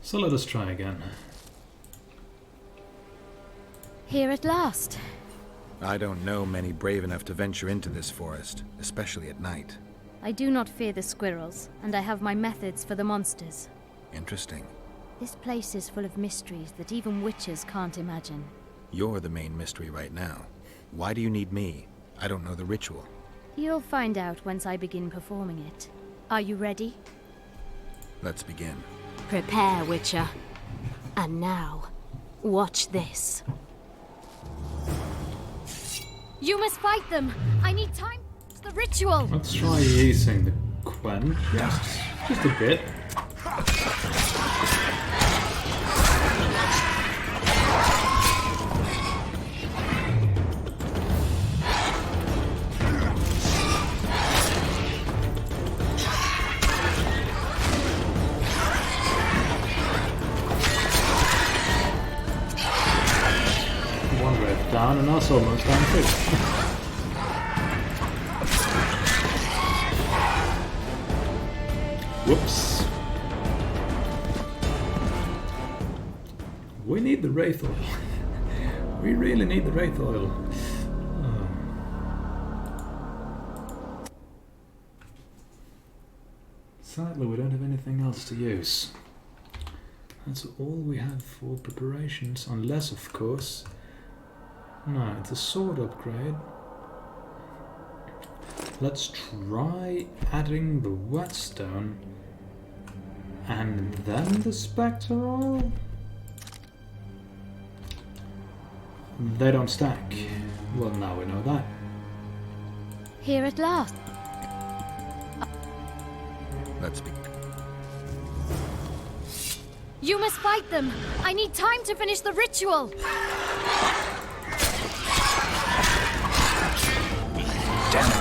So let us try again. Here at last. I don't know many brave enough to venture into this forest, especially at night. I do not fear the squirrels, and I have my methods for the monsters. Interesting. This place is full of mysteries that even witches can't imagine. You're the main mystery right now. Why do you need me? I don't know the ritual. You'll find out once I begin performing it. Are you ready? Let's begin. Prepare, Witcher. And now, watch this. You must fight them! I need time for the ritual! Let's try using the Quen. Just a bit. One red down and us almost down too. Whoops. We need the Wraith oil. We really need the Wraith oil. Sadly, we don't have anything else to use. That's all we have for preparations, unless, of course... No, it's a sword upgrade. Let's try adding the whetstone and then the spectre oil. They don't stack. Well, now we know that. Here at last. Let's begin. You must fight them! I need time to finish the ritual! Damn it!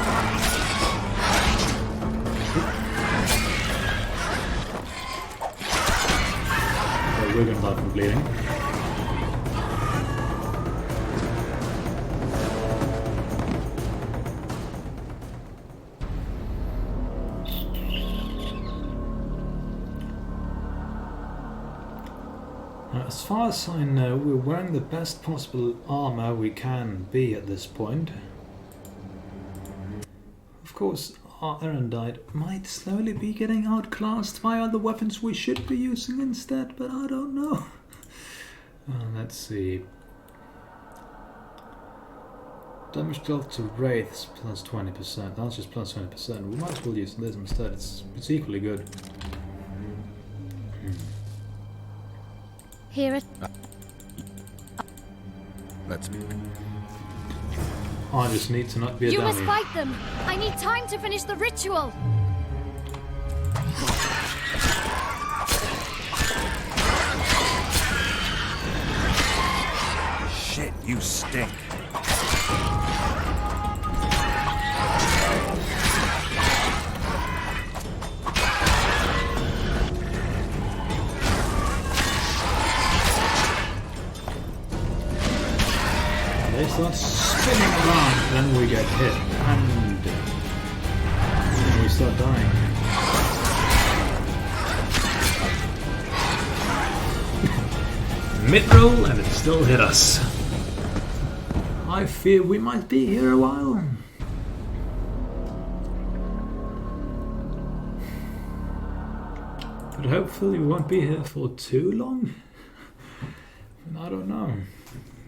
We're gonna die from bleeding. As far as I know, we're wearing the best possible armor we can be at this point. Of course, our Erendite might slowly be getting outclassed by other weapons we should be using instead, but I don't know. Let's see. Damage dealt to Wraiths plus 20%. That's just plus 20%. We might as well use this instead. It's equally good. Here at... Let's begin. I just need to not be a You dummy. must fight them! I need time to finish the ritual! Shit, you stink. They start spinning around, then we get hit, and then we start dying. Mid-roll, and it still hit us. I fear we might be here a while. But hopefully we won't be here for too long. I don't know.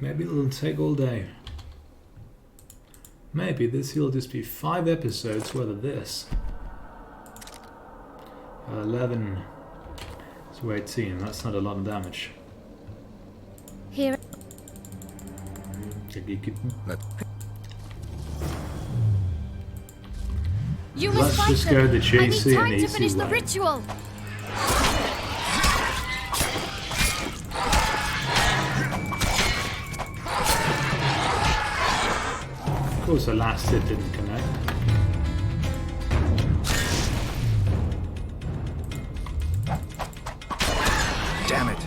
Maybe it'll take all day. Maybe this will just be 5 episodes worth of this. 11 to 18, that's not a lot of damage. Here... You must Let's fight just them! go the I cheesy need and time to finish easy the way. ritual! Of course the last hit didn't connect. Damn it.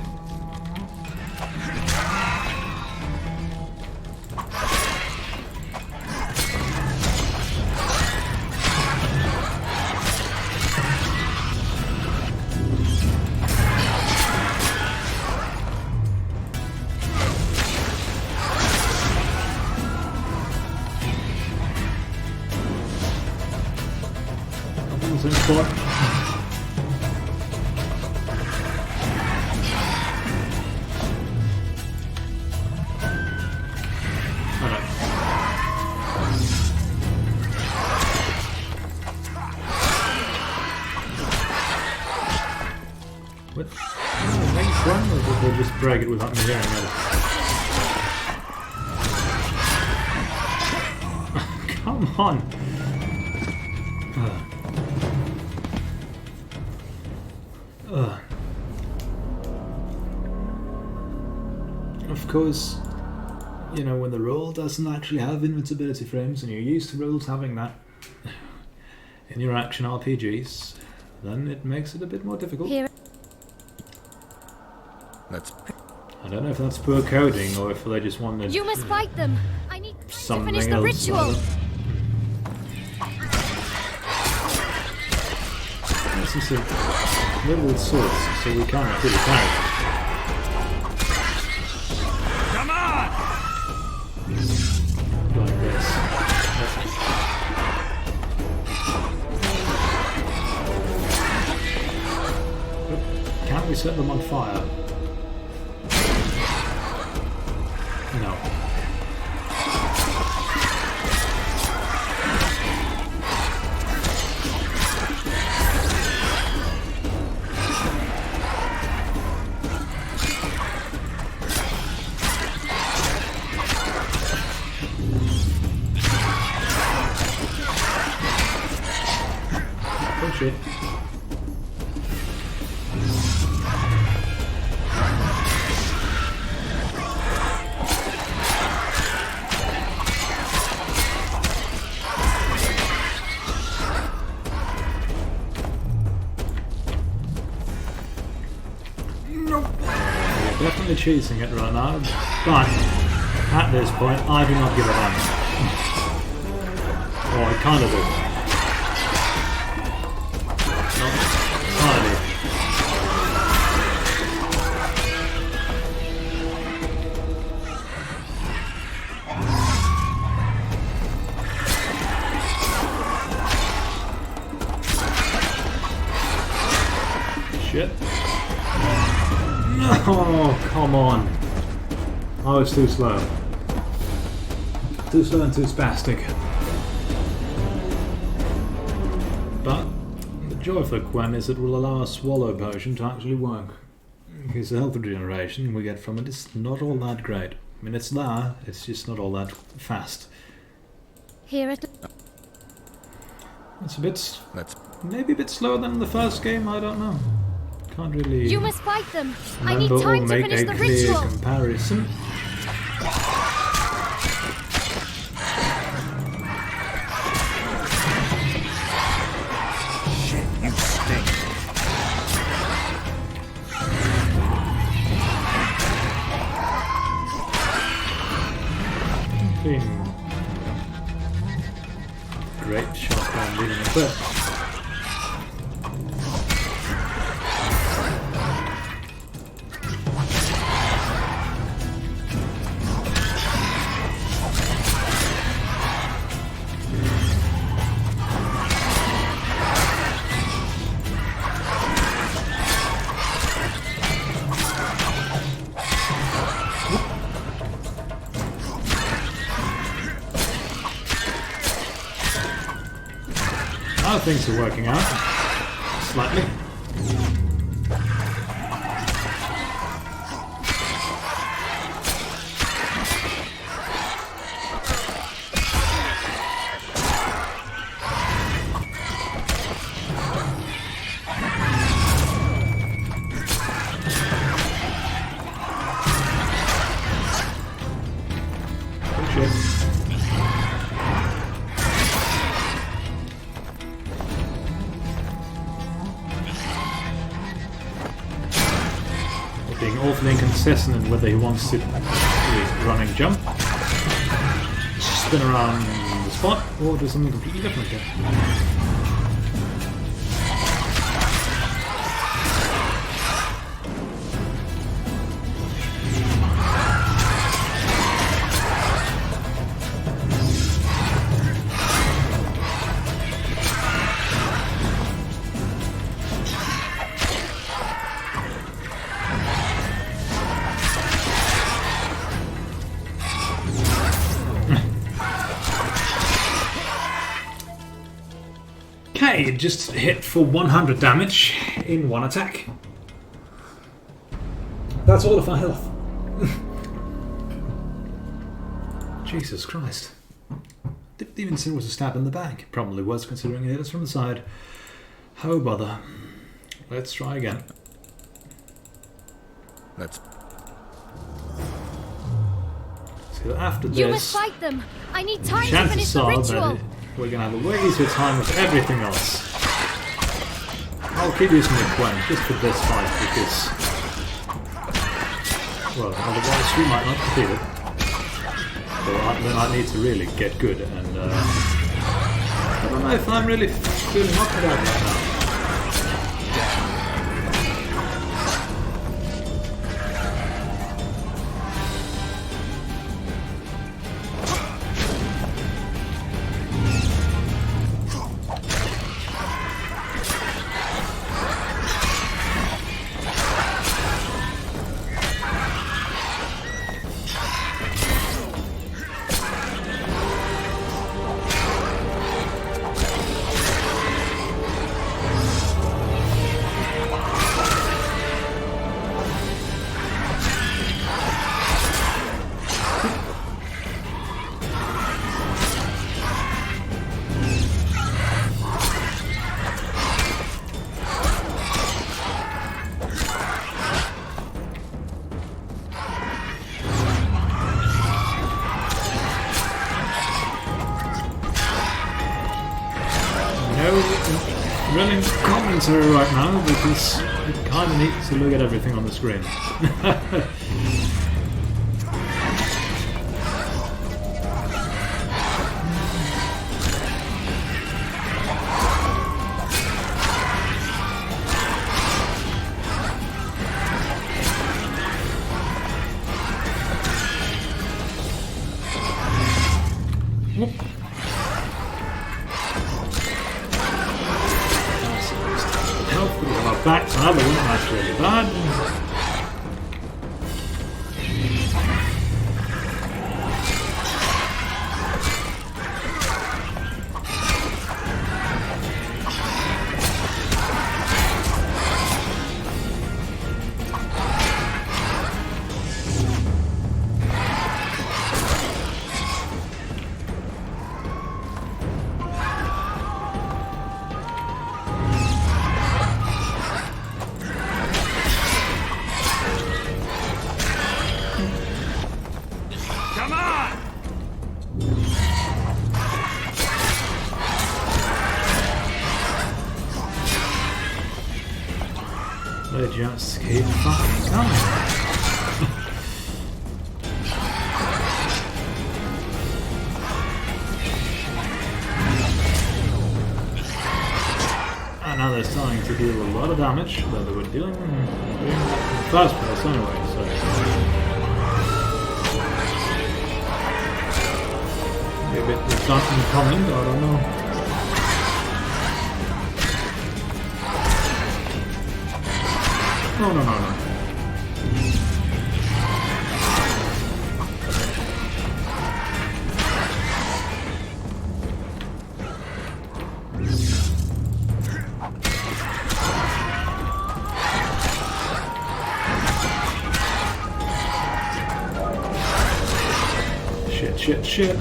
What? Make it run, or did they just break it without me hearing it? Come on! Of course, you know, when the role doesn't actually have invincibility frames and you're used to roles having that in your action RPGs, then it makes it a bit more difficult. Here. I don't know if that's poor coding or if they just wanted You must fight them. I need time to something finish the else. ritual. This is a little swords, so we can't kill the character. Come on! Like this. Can't we set them on fire? No. Oh shit. Nope. We're definitely cheesing it right now, but at this point I do not give a damn. Oh, I kind of do. Not entirely. Shit. No, come on. I was too slow. Too slow and too spastic. But the joy of the Quen is it will allow a swallow potion to actually work. Because the health regeneration we get from it is not all that great. I mean, it's there, it's just not all that fast. Here it. It's a bit, Let's maybe a bit slower than the first game, I don't know. Can't really You must fight them. I need remember or time to make finish a the clear ritual. comparison. You stink. Been great shotgun leading a clip. Now things are working out slightly. Oh shit. Being awfully inconsistent in whether he wants to do a running jump, spin around the spot, or do something completely different here. Okay, it just hit for 100 damage in one attack. That's all of our health. Jesus Christ. Didn't even see it was a stab in the back. Probably was, considering it hit us from the side. Oh bother. Let's try again. Let's... So after this... You must fight them! I need time to finish chances the are ritual! that we're going to have a way easier time with everything else. I'll keep using the Gwen just for this fight because... well, otherwise we might not defeat it. So then I need to really get good and... I don't know if I'm really feeling up for that right now. Running commentary right now because it kind of needs to look at everything on the screen. Backstab, I wasn't actually really bad. They just keep fucking coming. And now they're starting to deal a lot of damage that they were dealing in the first place anyway, so... maybe a bit redundant comment, I don't know. No. Shit.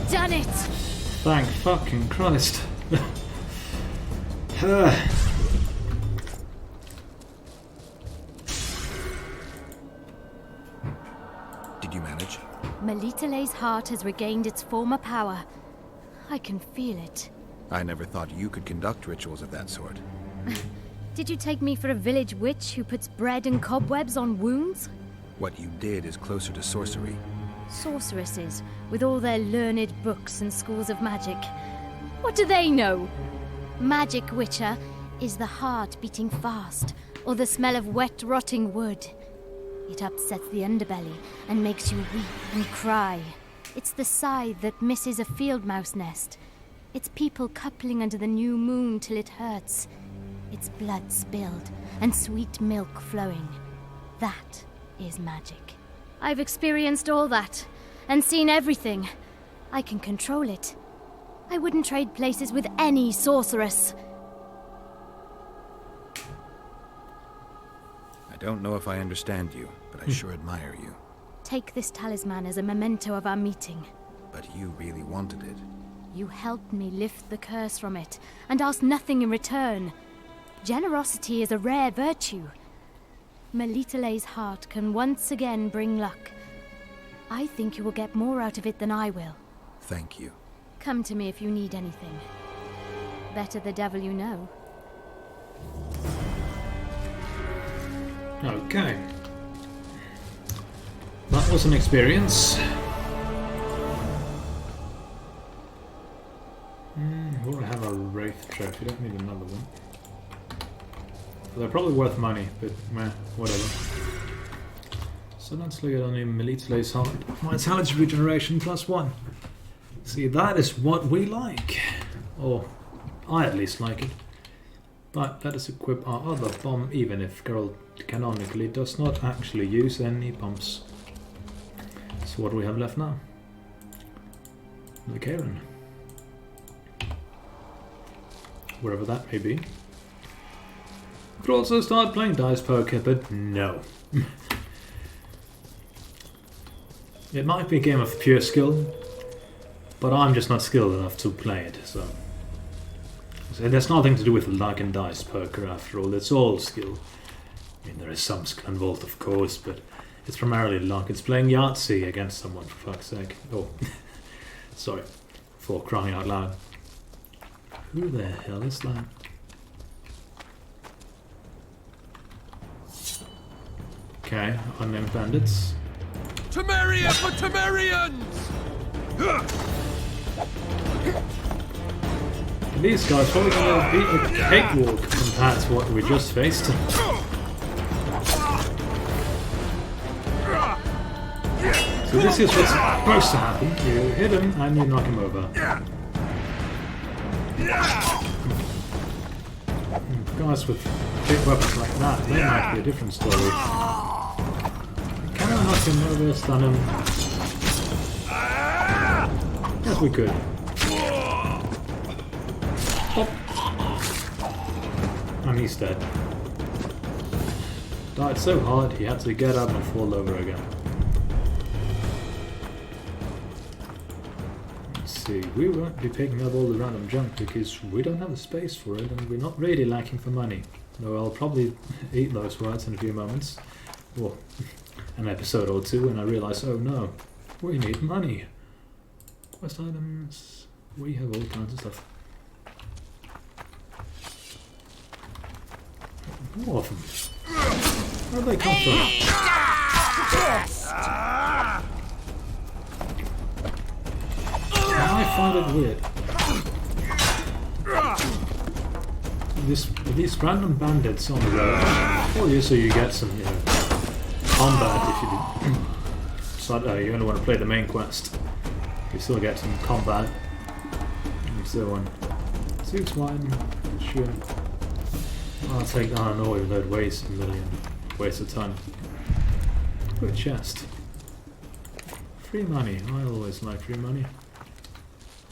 Done it! Thank fucking Christ. Did you manage? Melitele's heart has regained its former power. I can feel it. I never thought you could conduct rituals of that sort. Did you take me for a village witch who puts bread and cobwebs on wounds? What you did is closer to sorcery. Sorceresses, with all their learned books and schools of magic. What do they know? Magic, Witcher, is the heart beating fast, or the smell of wet, rotting wood. It upsets the underbelly and makes you weep and cry. It's the scythe that misses a field mouse nest. It's people coupling under the new moon till it hurts. It's blood spilled and sweet milk flowing. That is magic. I've experienced all that, and seen everything. I can control it. I wouldn't trade places with any sorceress. I don't know if I understand you, but I sure admire you. Take this talisman as a memento of our meeting. But you really wanted it. You helped me lift the curse from it, and asked nothing in return. Generosity is a rare virtue. Melitele's heart can once again bring luck. I think you will get more out of it than I will. Thank you. Come to me if you need anything. Better the devil you know. Okay. That was an experience. We already have a Wraith trophy, don't need another one. They're probably worth money, but meh, whatever. So let's look at only Melitele's heart. Vitality regeneration +1. See, that is what we like. Or, I at least like it. But let us equip our other bomb, even if Geralt canonically does not actually use any bombs. So what do we have left now? The Karen. Wherever that may be. Could also start playing dice poker, but no. It might be a game of pure skill, but I'm just not skilled enough to play it, so there's nothing to do with luck and dice poker after all, it's all skill. I mean, there is some skill involved, of course, but it's primarily luck. It's playing Yahtzee against someone, for fuck's sake. Oh, sorry, for crying out loud. Who the hell is that? Okay, unnamed bandits. Temeria for Temerians! These guys probably gonna beat a cakewalk compared to what we just faced. So this is what's supposed to happen. You hit him and you knock him over. Guys with big weapons like that, they might be a different story. Can I knock him over, stun him? Yes, we could. Pop. And he's dead. Died so hard he had to get up and fall over again. Let's see, we won't be picking up all the random junk because we don't have the space for it and we're not really lacking for money. Though I'll probably eat those words in a few moments. Well, an episode or two and I realise, oh no, we need money. Quest items, we have all kinds of stuff. More of them. Where do they come from? I find it weird. These random bandits on the road. Oh yeah, so you get some, combat if you do. So you only want to play the main quest. You still get some combat and so on. 6 wine, sure. I'll take that on all, even though it weighs a million. Weighs a ton. Good chest. Free money. I always like free money.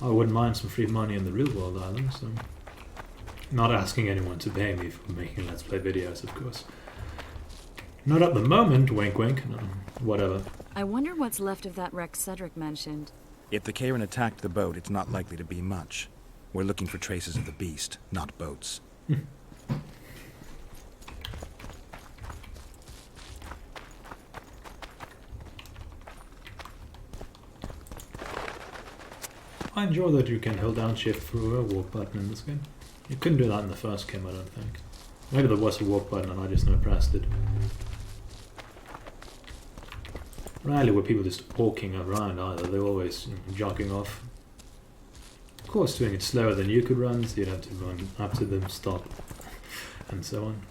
I wouldn't mind some free money in the real world either, so... Not asking anyone to pay me for making Let's Play videos, of course. Not at the moment, wink wink, no, whatever. I wonder what's left of that wreck Cedric mentioned. If the Karen attacked the boat, it's not likely to be much. We're looking for traces of the beast, not boats. I enjoy that you can hold down shift for a walk button in this game. You couldn't do that in the first game, I don't think. Maybe there was a walk button and I just never pressed it. Rarely were people just walking around either, they were always jogging off. Of course doing it slower than you could run, so you'd have to run up to them, stop, and so on.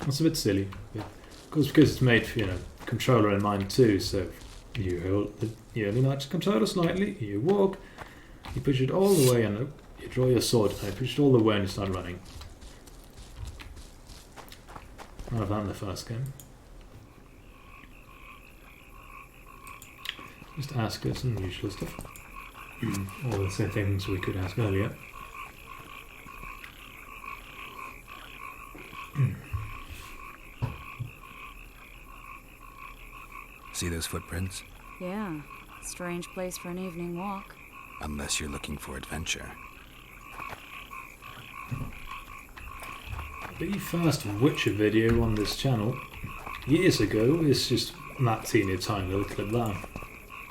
It's a bit silly, but of course because it's made for, controller in mind too, so you hold you only nudge the controller slightly, you walk, you push it all the way and you draw your sword, and you push it all the way and you start running. None of that in the first game. Just ask us some usual stuff. All the same things we could ask earlier. See those footprints? Yeah, strange place for an evening walk. Unless you're looking for adventure. The first Witcher video on this channel, years ago, is just that teeny tiny little clip there.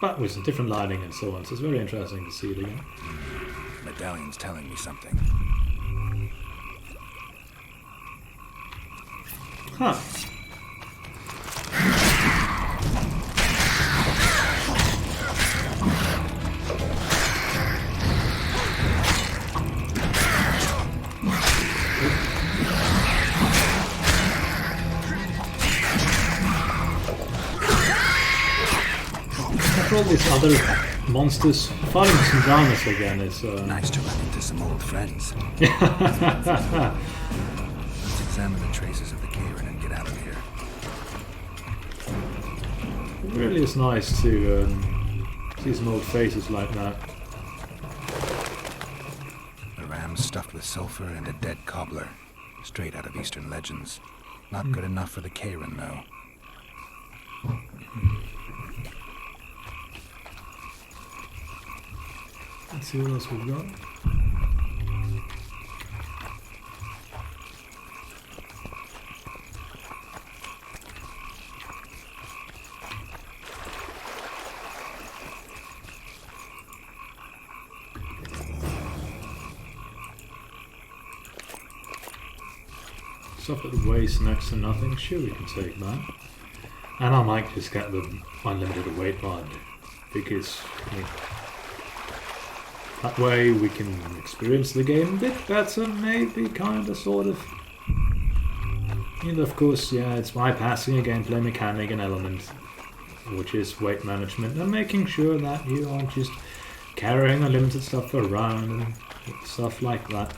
But with some different lighting and so on, so it's very interesting to see it again. Medallion's telling me something. Huh. All these other monsters fighting some dramas again is Nice to run into some old friends. Let's examine the traces of the Karen and get out of here. It really is nice to see some old faces like that. A ram stuffed with sulfur and a dead cobbler. Straight out of Eastern legends. Not good enough for the Karen, though. Let's see what else we've got. Stuff at the waist next to nothing. Sure, we can take that. And I might just get the unlimited await mod because that way we can experience the game a bit better, maybe, kinda, sort of. And of course, yeah, it's bypassing a gameplay mechanic and element, which is weight management, and making sure that you aren't just carrying unlimited stuff around and stuff like that.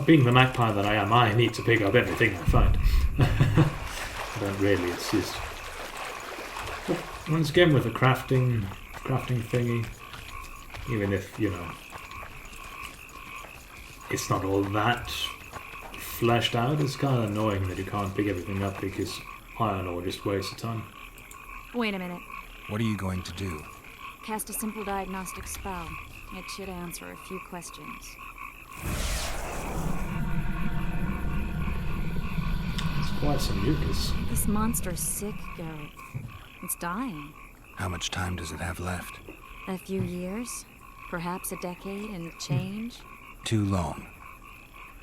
Being the magpie that I am, I need to pick up everything I find. But really, it's just... Once again with a crafting thingy, even if, you know, it's not all that fleshed out, it's kind of annoying that you can't pick everything up because iron ore just wastes a ton. Wait a minute. What are you going to do? Cast a simple diagnostic spell. It should answer a few questions. It's quite some mucus. This monster's sick, Garrett. It's dying. How much time does it have left? A few years? Perhaps a decade and change? Too long.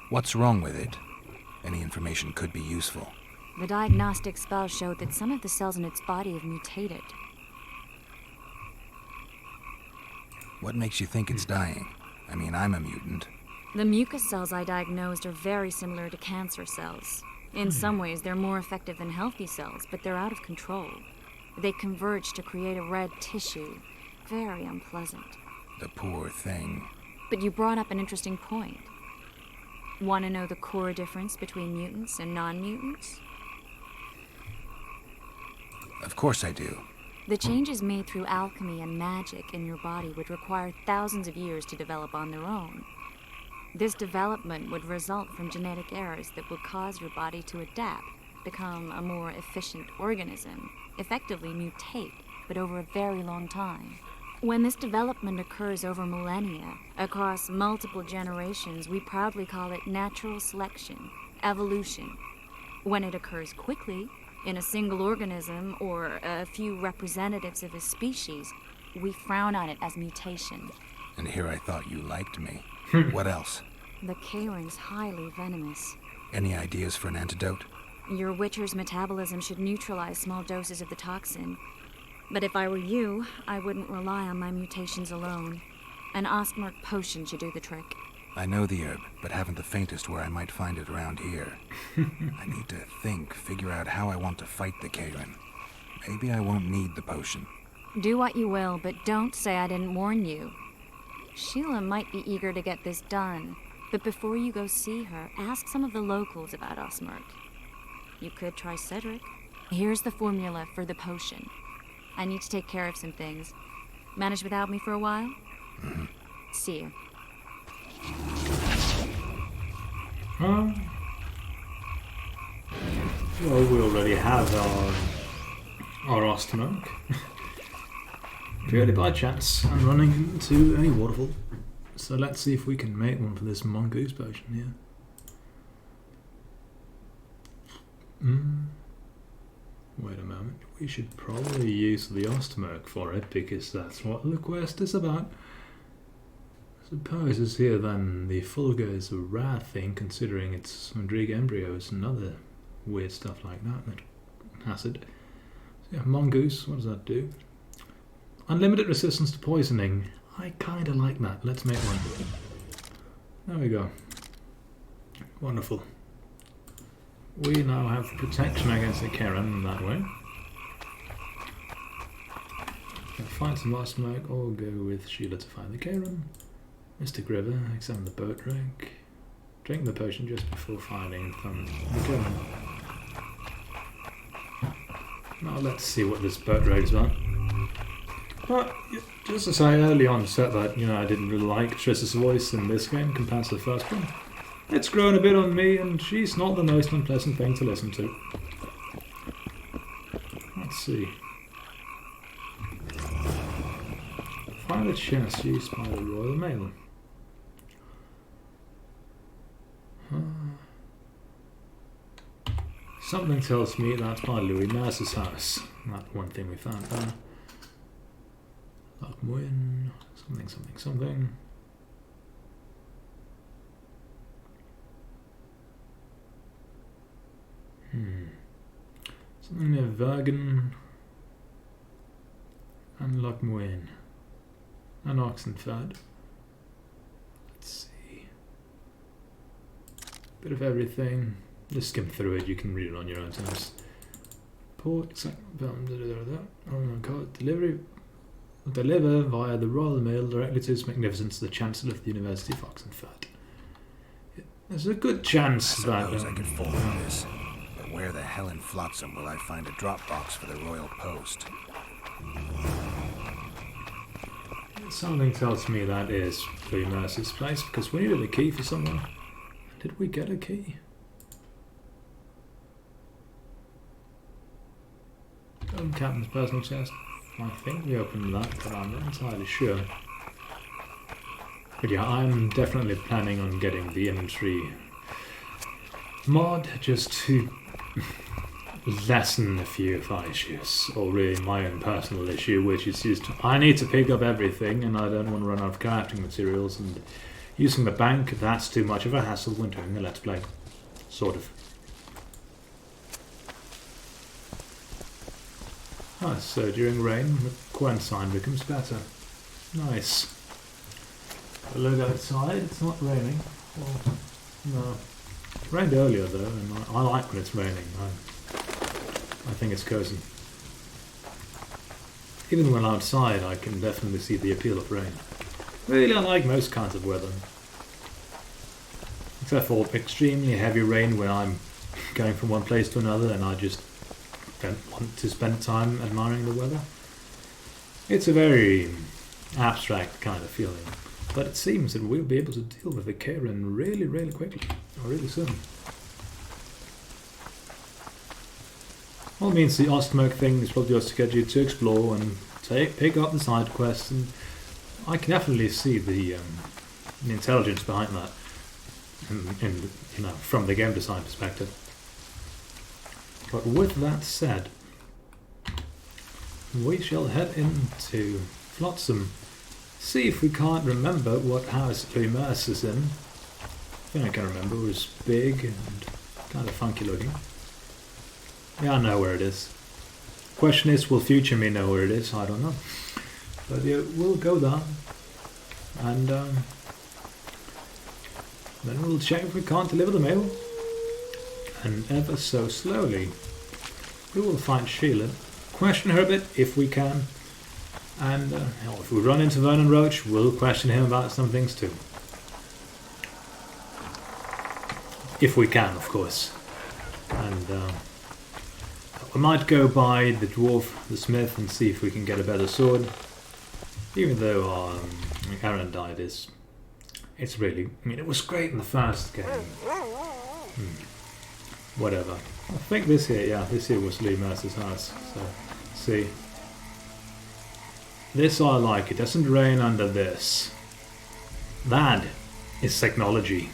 What's wrong with it? Any information could be useful. The diagnostic spell showed that some of the cells in its body have mutated. What makes you think it's dying? I mean, I'm a mutant. The mucus cells I diagnosed are very similar to cancer cells. In some ways, they're more effective than healthy cells, but they're out of control. They converge to create a red tissue. Very unpleasant. The poor thing. But you brought up an interesting point. Want to know the core difference between mutants and non-mutants? Of course I do. The changes made through alchemy and magic in your body would require thousands of years to develop on their own. This development would result from genetic errors that would cause your body to adapt, become a more efficient organism, effectively mutate, but over a very long time. When this development occurs over millennia, across multiple generations, we proudly call it natural selection, evolution. When it occurs quickly, in a single organism or a few representatives of a species, we frown on it as mutation. And here I thought you liked me. What else? The Karen's highly venomous. Any ideas for an antidote? Your Witcher's metabolism should neutralize small doses of the toxin. But if I were you, I wouldn't rely on my mutations alone. An Osmark potion should do the trick. I know the herb, but haven't the faintest where I might find it around here. I need to think, figure out how I want to fight the Karen. Maybe I won't need the potion. Do what you will, but don't say I didn't warn you. Sheila might be eager to get this done, but before you go see her, ask some of the locals about Osmark. You could try Cedric. Here's the formula for the potion. I need to take care of some things. Manage without me for a while? See you. Well, we already have our Ostermark. Purely by chance, I'm running into a waterfall. So let's see if we can make one for this mongoose potion here. Wait a moment, we should probably use the Ostermark for it because that's what the quest is about. I suppose it's here then the Fulgur is a rare thing considering it's Mandriga embryos and other weird stuff like that has it. So yeah, mongoose, what does that do? Unlimited resistance to poisoning. I kinda like that. Let's make one. There we go. Wonderful. We now have protection against the Karen that way. Find some Ostermark or go with Sheila to find the Karen. Mystic River, examine the boat wreck. Drink the potion just before finding the Karen. Now let's see what this boat wreck is about. But just to say early on said that, I didn't really like Triss's voice in this game compared to the first one. It's grown a bit on me and she's not the most unpleasant thing to listen to. Let's see. Find a chest used by the Royal Mail. Something tells me that's by Louis Mercer's house. That one thing we found there. Lockmoin, something. Something near Bergen and Lockmoin and Oxenford. Let's see. Bit of everything. Just skim through it, you can read it on your own terms. Port, deliver via the Royal Mail directly to His Magnificence the Chancellor of the University of Oxenford. There's a good chance that... I suppose I could forward this. But where the hell in Flotsam will I find a drop box for the Royal Post? Something tells me that is Louis Mercer's place, because we needed a key for someone. Did we get a key? Captain's personal chest. I think we opened that, but I'm not entirely sure. But yeah, I'm definitely planning on getting the inventory mod just to lessen a few of our issues, or really my own personal issue, which is just I need to pick up everything and I don't want to run out of crafting materials, and using the bank, that's too much of a hassle when doing the Let's Play. Sort of. So during rain, the Quen sign becomes better. Nice. Look outside, it's not raining. Well, no. It rained earlier though, and I like when it's raining. I think it's cozy. Even when outside, I can definitely see the appeal of rain. Really, I like most kinds of weather. Except for extremely heavy rain when I'm going from one place to another and I just don't want to spend time admiring the weather. It's a very abstract kind of feeling, but it seems that we'll be able to deal with the Karen really, really quickly, or really soon. All means the Ostmark thing is probably just to get you to explore and pick up the side quests, and I can definitely see the intelligence behind that, and from the game design perspective. But with that said, we shall head into Flotsam, see if we can't remember what house Louis Mercer's in. I think I can remember, it was big and kind of funky looking. Yeah, I know where it is. Question is, will future me know where it is? I don't know. But yeah, we'll go down and then we'll check if we can't deliver the mail. And ever so slowly, we will find Sheila, question her a bit if we can, and if we run into Vernon Roach, we'll question him about some things too. If we can, of course. And we might go by the dwarf, the smith, and see if we can get a better sword. Even though Aaron died, it's really... I mean, it was great in the first game. Whatever. I think this here was Lee Mercer's house. So, see. This I like. It doesn't rain under this. That is technology.